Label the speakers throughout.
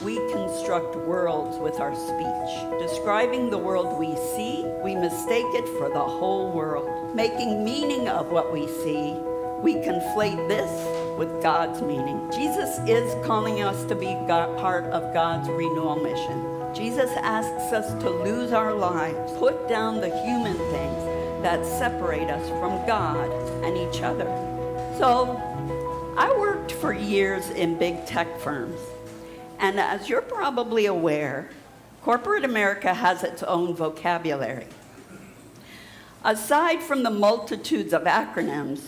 Speaker 1: We construct worlds with our speech. Describing the world we see, we mistake it for the whole world. Making meaning of what we see, we conflate this with God's meaning. Jesus is calling us to be part of God's renewal mission. Jesus asks us to lose our lives, put down the human things that separate us from God and each other. So, I worked for years in big tech firms. And as you're probably aware, corporate America has its own vocabulary. Aside from the multitudes of acronyms,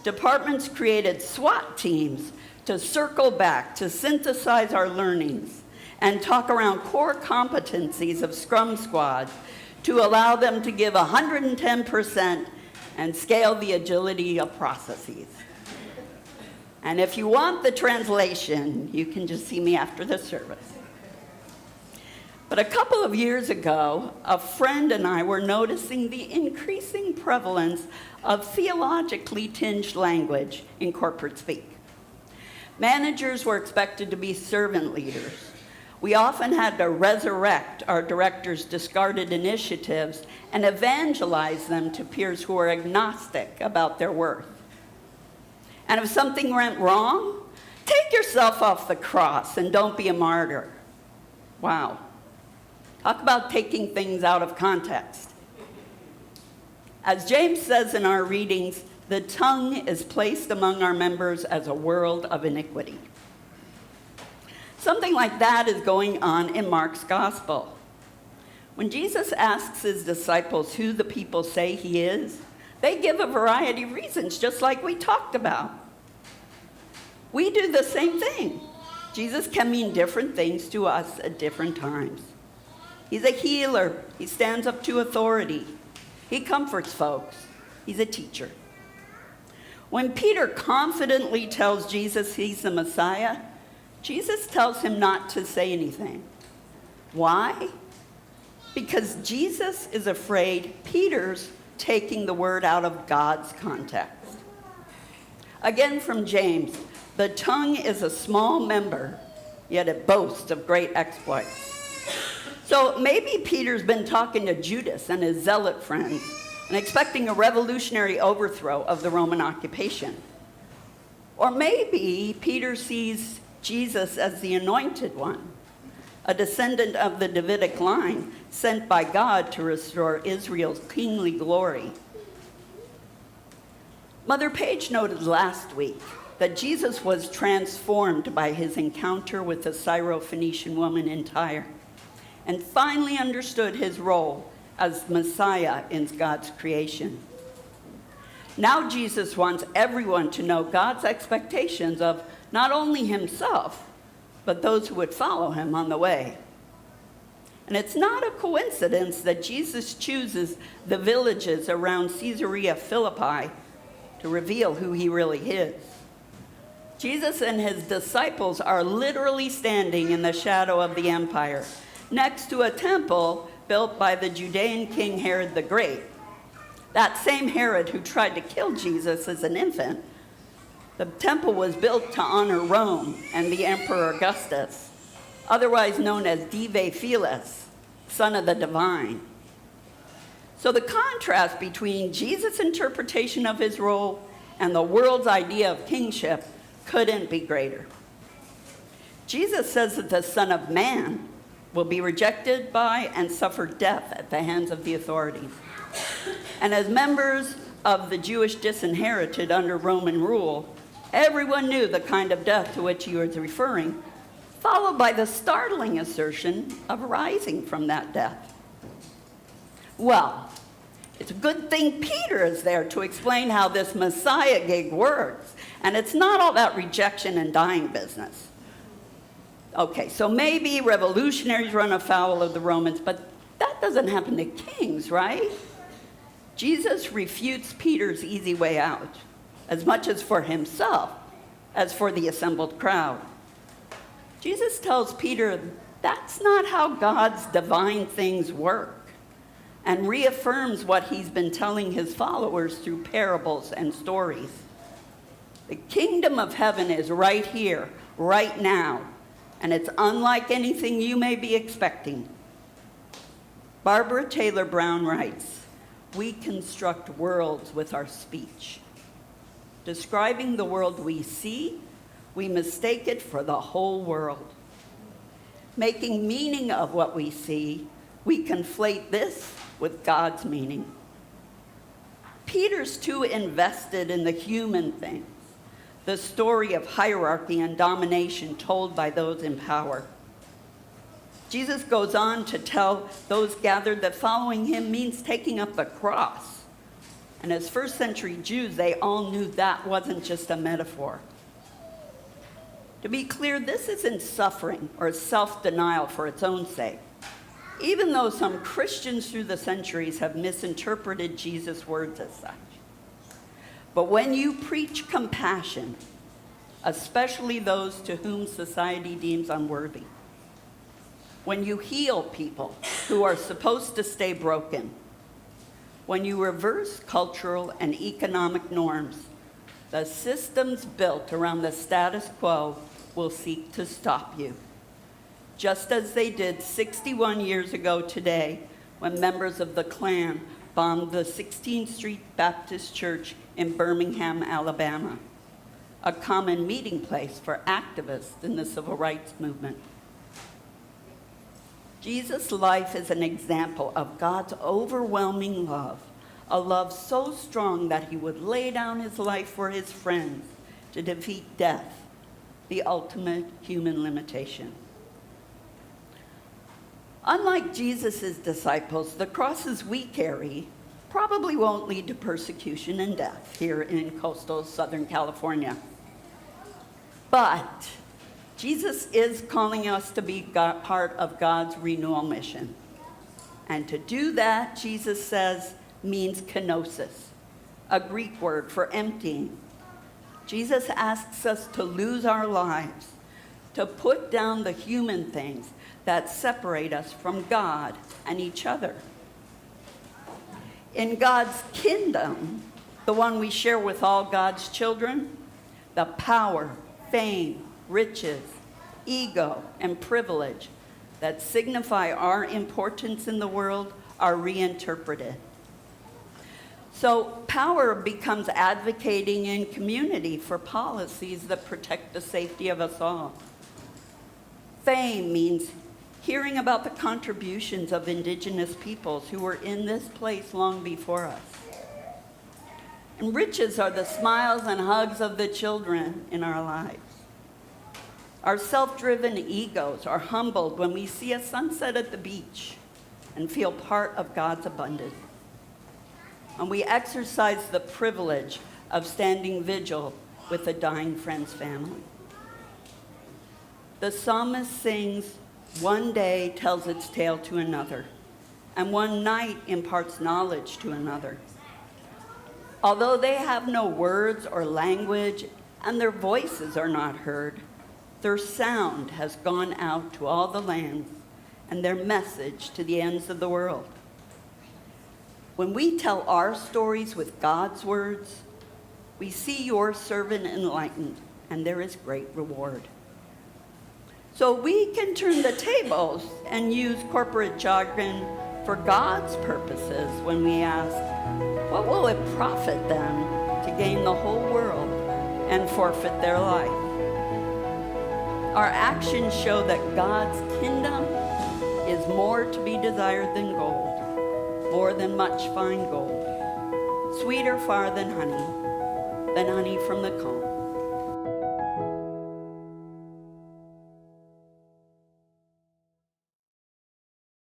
Speaker 1: departments created SWAT teams to circle back, to synthesize our learnings, and talk around core competencies of Scrum Squads to allow them to give 110% and scale the agility of processes. And if you want the translation, you can just see me after the service. But a couple of years ago, a friend and I were noticing the increasing prevalence of theologically tinged language in corporate speak. Managers were expected to be servant leaders. We often had to resurrect our directors' discarded initiatives and evangelize them to peers who were agnostic about their worth. And if something went wrong, take yourself off the cross and don't be a martyr. Wow. Talk about taking things out of context. As James says in our readings, the tongue is placed among our members as a world of iniquity. Something like that is going on in Mark's gospel. When Jesus asks his disciples who the people say he is, they give a variety of reasons, just like we talked about. We do the same thing. Jesus can mean different things to us at different times. He's a healer. He stands up to authority. He comforts folks. He's a teacher. When Peter confidently tells Jesus he's the Messiah, Jesus tells him not to say anything. Why? Because Jesus is afraid Peter's taking the word out of God's context. Again from James, the tongue is a small member, yet it boasts of great exploits. So maybe Peter's been talking to Judas and his zealot friends and expecting a revolutionary overthrow of the Roman occupation. Or maybe Peter sees Jesus as the anointed one, a descendant of the Davidic line sent by God to restore Israel's kingly glory. Mother Page noted last week that Jesus was transformed by his encounter with the Syrophoenician woman in Tyre and finally understood his role as Messiah in God's creation. Now Jesus wants everyone to know God's expectations of not only himself, but those who would follow him on the way. And it's not a coincidence that Jesus chooses the villages around Caesarea Philippi to reveal who he really is. Jesus and his disciples are literally standing in the shadow of the empire, next to a temple built by the Judean king Herod the Great. That same Herod who tried to kill Jesus as an infant. The temple was built to honor Rome and the Emperor Augustus, otherwise known as Dive Filis, son of the divine. So the contrast between Jesus' interpretation of his role and the world's idea of kingship couldn't be greater. Jesus says that the Son of Man will be rejected by and suffer death at the hands of the authorities. And as members of the Jewish disinherited under Roman rule, everyone knew the kind of death to which he was referring, followed by the startling assertion of rising from that death. Well, it's a good thing Peter is there to explain how this Messiah gig works, and it's not all that rejection and dying business. Okay, so maybe revolutionaries run afoul of the Romans, but that doesn't happen to kings, right? Jesus refutes Peter's easy way out, as much as for himself as for the assembled crowd. Jesus tells Peter that's not how God's divine things work, and reaffirms what he's been telling his followers through parables and stories. The kingdom of heaven is right here, right now, and it's unlike anything you may be expecting. Barbara Taylor Brown writes, "We construct worlds with our speech. Describing the world we see, we mistake it for the whole world. Making meaning of what we see, we conflate this with God's meaning." Peter's too invested in the human things, the story of hierarchy and domination told by those in power. Jesus goes on to tell those gathered that following him means taking up the cross. And as first century Jews, they all knew that wasn't just a metaphor. To be clear, this isn't suffering or self-denial for its own sake, even though some Christians through the centuries have misinterpreted Jesus' words as such. But when you preach compassion, especially those to whom society deems unworthy, when you heal people who are supposed to stay broken, when you reverse cultural and economic norms, the systems built around the status quo will seek to stop you, just as they did 61 years ago today when members of the Klan bombed the 16th Street Baptist Church in Birmingham, Alabama, a common meeting place for activists in the civil rights movement. Jesus' life is an example of God's overwhelming love, a love so strong that he would lay down his life for his friends to defeat death, the ultimate human limitation. Unlike Jesus' disciples, the crosses we carry probably won't lead to persecution and death here in coastal Southern California. But Jesus is calling us to be part of God's renewal mission. And to do that, Jesus says, means kenosis, a Greek word for emptying. Jesus asks us to lose our lives, to put down the human things that separate us from God and each other. In God's kingdom, the one we share with all God's children, the power, fame, riches, ego, and privilege that signify our importance in the world are reinterpreted. So power becomes advocating in community for policies that protect the safety of us all. Fame means hearing about the contributions of indigenous peoples who were in this place long before us. And riches are the smiles and hugs of the children in our lives. Our self-driven egos are humbled when we see a sunset at the beach and feel part of God's abundance. And we exercise the privilege of standing vigil with a dying friend's family. The psalmist sings, "One day tells its tale to another, and one night imparts knowledge to another." Although they have no words or language and their voices are not heard, their sound has gone out to all the lands and their message to the ends of the world. When we tell our stories with God's words, we see your servant enlightened, and there is great reward. So we can turn the tables and use corporate jargon for God's purposes when we ask, what will it profit them to gain the whole world and forfeit their life? Our actions show that God's kingdom is more to be desired than gold, more than much fine gold, sweeter far than honey from the comb.